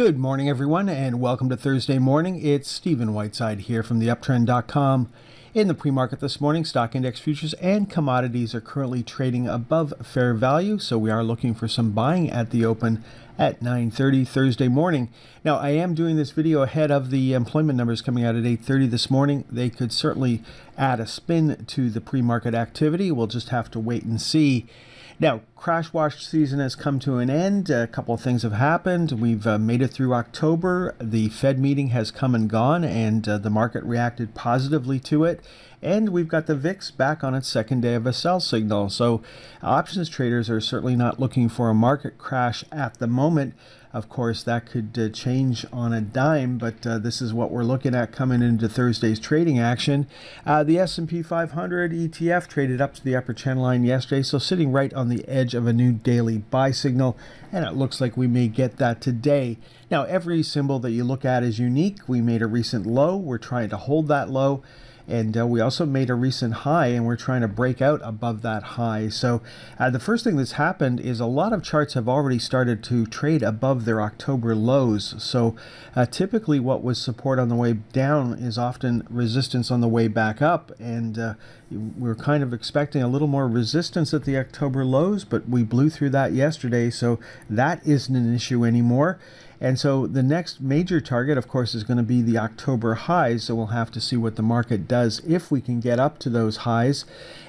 Good morning, everyone, and welcome to Thursday morning. It's Stephen Whiteside here from theuptrend.com. In the pre-market this morning, stock index futures and commodities are currently trading above fair value, so we are looking for some buying at the open at 9:30 Thursday morning. Now, I am doing this video ahead of the employment numbers coming out at 8:30 this morning. They could certainly add a spin to the pre-market activity. We'll just have to wait and see. Now, crash wash season has come to an end. A couple of things have happened. We've made it through October. The Fed meeting has come and gone, and the market reacted positively to it. And we've got the VIX back on its second day of a sell signal. So options traders are certainly not looking for a market crash at the moment. Of course, that could change on a dime, but this is what we're looking at coming into Thursday's trading action. The S&P 500 ETF traded up to the upper channel line yesterday, so sitting right on the edge of a new daily buy signal, and it looks like we may get that today. Now, every symbol that you look at is unique. We made a recent low. We're trying to hold that low. And we also made a recent high, and we're trying to break out above that high. So the first thing that's happened is a lot of charts have already started to trade above their October lows. So typically what was support on the way down is often resistance on the way back up. And we're kind of expecting a little more resistance at the October lows, but we blew through that yesterday. So that isn't an issue anymore. And so the next major target, of course, is going to be the October highs. So we'll have to see what the market does if we can get up to those highs.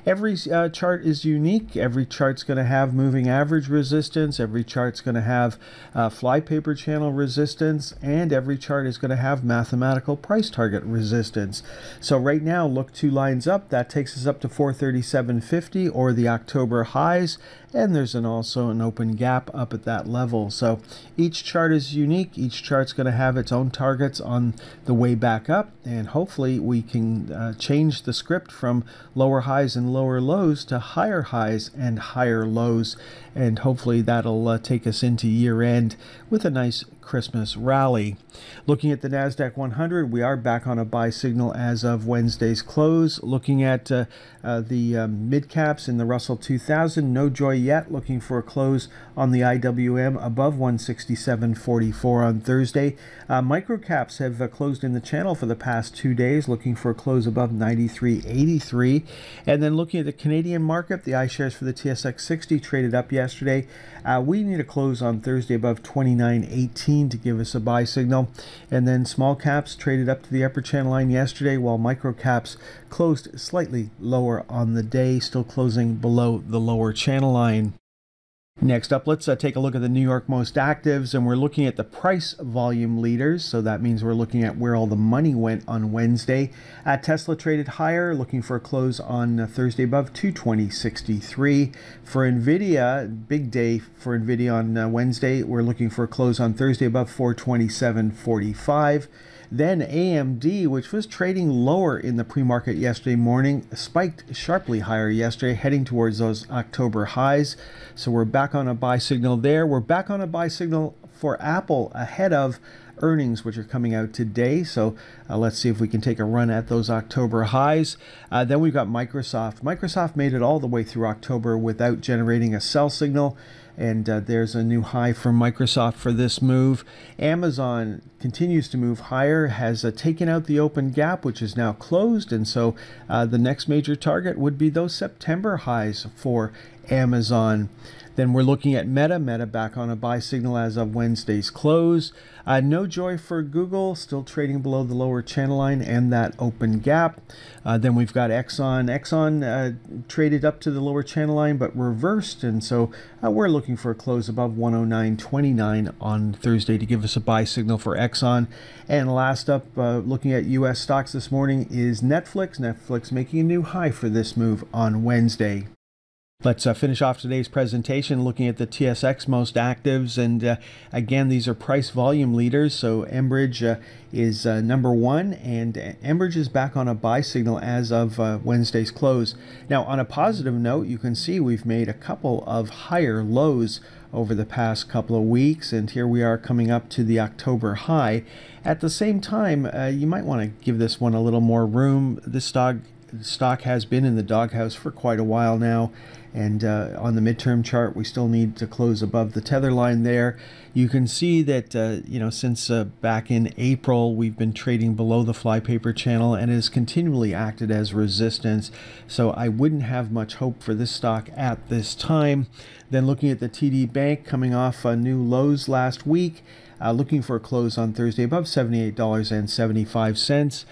Every chart is unique. Every chart's going to have moving average resistance. Every chart's going to have flypaper channel resistance. And every chart is going to have mathematical price target resistance. So right now, look 2 lines up. That takes us up to 437.50 or the October highs. And there's also an open gap up at that level. So each chart is unique. Each chart's going to have its own targets on the way back up. And hopefully we can change the script from lower highs and lower lows to higher highs and higher lows. And hopefully that'll take us into year end with a nice Christmas rally. Looking at the NASDAQ 100, we are back on a buy signal as of Wednesday's close. Looking at the mid caps in the Russell 2000, no joy yet. Looking for a close on the IWM above 167.44 on Thursday. Micro caps have closed in the channel for the past 2 days, looking for a close above 93.83. And then looking at the Canadian market, the iShares for the TSX 60 traded up yesterday. We need a close on Thursday above 29.18 to give us a buy signal. And then small caps traded up to the upper channel line yesterday, while micro caps closed slightly lower on the day, still closing below the lower channel line. Next up, let's take a look at the New York most actives, and we're looking at the price volume leaders. So that means we're looking at where all the money went on Wednesday. Tesla traded higher, looking for a close on Thursday above 220.63. For NVIDIA, big day for NVIDIA on Wednesday. We're looking for a close on Thursday above 427.45. Then AMD, which was trading lower in the pre-market yesterday morning, spiked sharply higher yesterday, heading towards those October highs. So we're back on a buy signal there. We're back on a buy signal for Apple ahead of earnings, which are coming out today. So let's see if we can take a run at those October highs. Then we've got Microsoft. Microsoft made it all the way through October without generating a sell signal. And there's a new high for Microsoft for this move. Amazon continues to move higher, has taken out the open gap, which is now closed. And so the next major target would be those September highs for Amazon. Then we're looking at Meta. Meta back on a buy signal as of Wednesday's close. No joy for Google, still trading below the lower channel line and that open gap. Then we've got Exxon. Exxon traded up to the lower channel line but reversed, and so we're looking for a close above 109.29 on Thursday to give us a buy signal for Exxon. And last up, looking at U.S. stocks this morning is Netflix. Netflix making a new high for this move on Wednesday. Let's finish off today's presentation looking at the TSX most actives, and again, these are price volume leaders. So Enbridge is number 1, and Enbridge is back on a buy signal as of Wednesday's close. Now, on a positive note, you can see we've made a couple of higher lows over the past couple of weeks, and here we are coming up to the October high. At the same time, you might want to give this one a little more room. This stock has been in the doghouse for quite a while now, And on the midterm chart, we still need to close above the tether line there. You can see that, since back in April, we've been trading below the flypaper channel and has continually acted as resistance. So I wouldn't have much hope for this stock at this time. Then looking at the TD Bank coming off new lows last week. Looking for a close on Thursday above $78.75.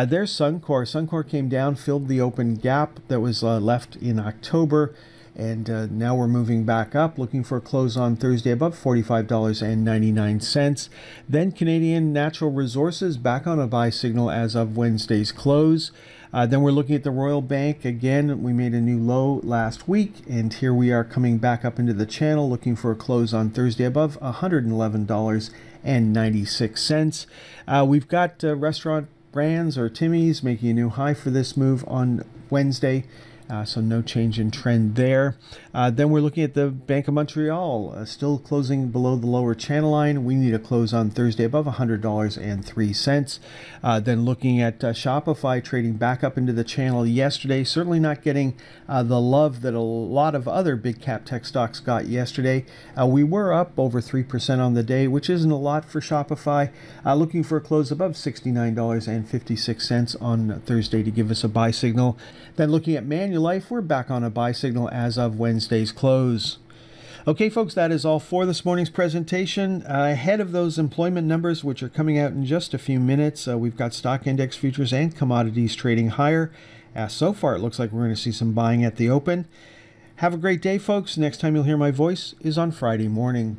There's Suncor. Suncor came down, filled the open gap that was left in October, and now we're moving back up, looking for a close on Thursday above $45.99. Then Canadian Natural Resources back on a buy signal as of Wednesday's close. Then we're looking at the Royal Bank. Again, we made a new low last week, and here we are coming back up into the channel, looking for a close on Thursday above $111.96. We've got Restaurant Brands or Timmy's making a new high for this move on Wednesday. So no change in trend there. Then we're looking at the Bank of Montreal, still closing below the lower channel line. We need a close on Thursday above $100.03. Then looking at Shopify trading back up into the channel yesterday, certainly not getting the love that a lot of other big cap tech stocks got yesterday. We were up over 3% on the day, which isn't a lot for Shopify. Looking for a close above $69.56 on Thursday to give us a buy signal. Then looking at Manulife, we're back on a buy signal as of Wednesday's close. Okay, folks, that is all for this morning's presentation. Ahead of those employment numbers, which are coming out in just a few minutes, we've got stock index futures and commodities trading higher. So far, it looks like we're going to see some buying at the open. Have a great day, folks. Next time you'll hear my voice is on Friday morning.